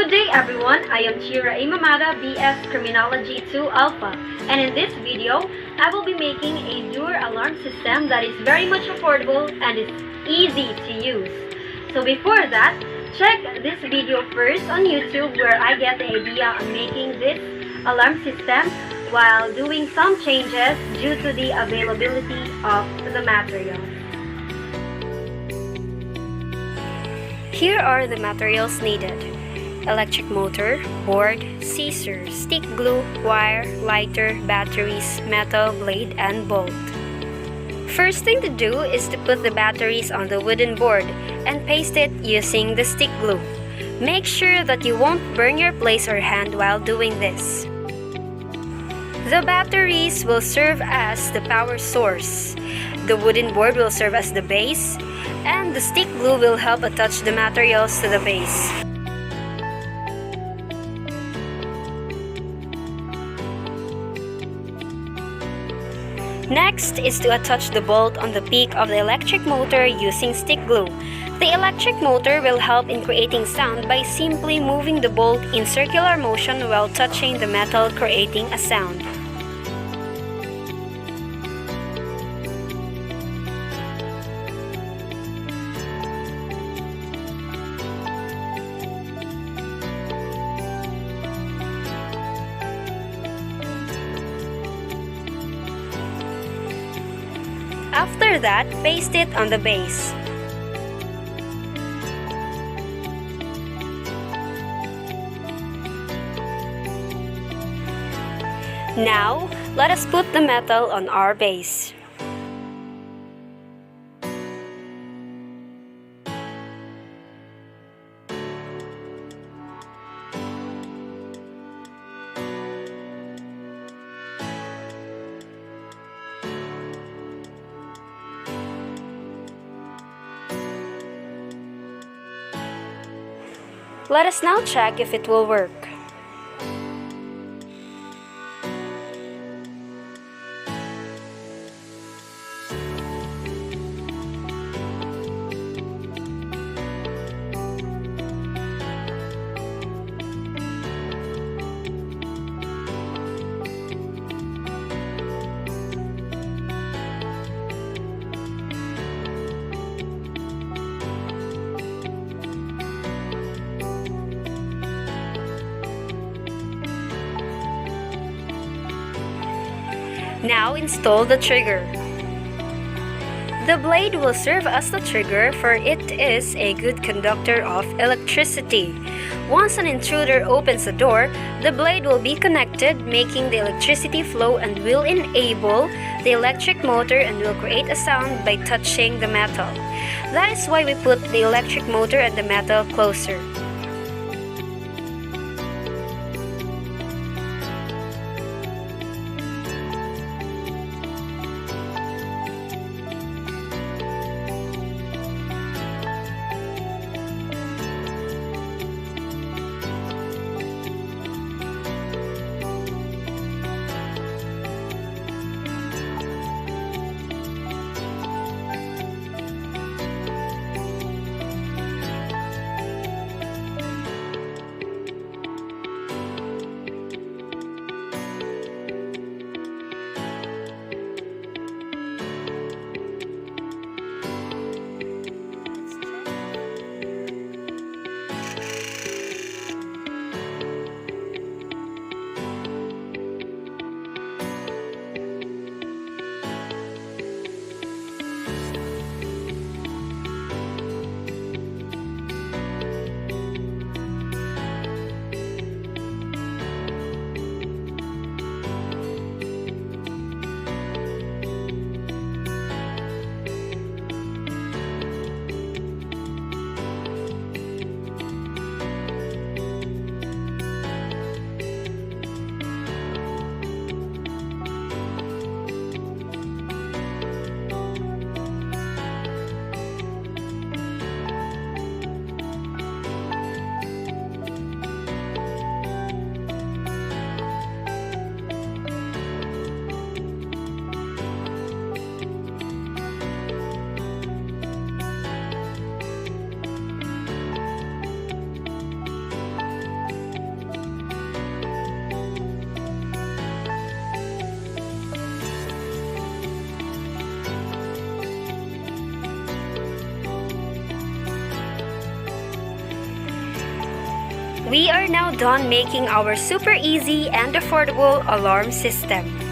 Good day everyone, I am Chira Imamada, BS Criminology 2 Alpha, and in this video, I will be making a door alarm system that is very much affordable and is easy to use. So before that, check this video first on YouTube where I get the idea on making this alarm system while doing some changes due to the availability of the materials. Here are the materials needed: electric motor, board, scissors, stick glue, wire, lighter, batteries, metal blade, and bolt. First thing to do is to put the batteries on the wooden board and paste it using the stick glue. Make sure that you won't burn your place or hand while doing this. The batteries will serve as the power source. The wooden board will serve as the base, and the stick glue will help attach the materials to the base. Next is to attach the bolt on the peak of the electric motor using stick glue. The electric motor will help in creating sound by simply moving the bolt in circular motion while touching the metal, creating a sound. After that, paste it on the base. Now, let us put the metal on our base. Let us now check if it will work. Now install the trigger. The blade will serve as the trigger, for it is a good conductor of electricity. Once an intruder opens the door, the blade will be connected, making the electricity flow and will enable the electric motor and will create a sound by touching the metal. That is why we put the electric motor and the metal closer. We are now done making our super easy and affordable alarm system.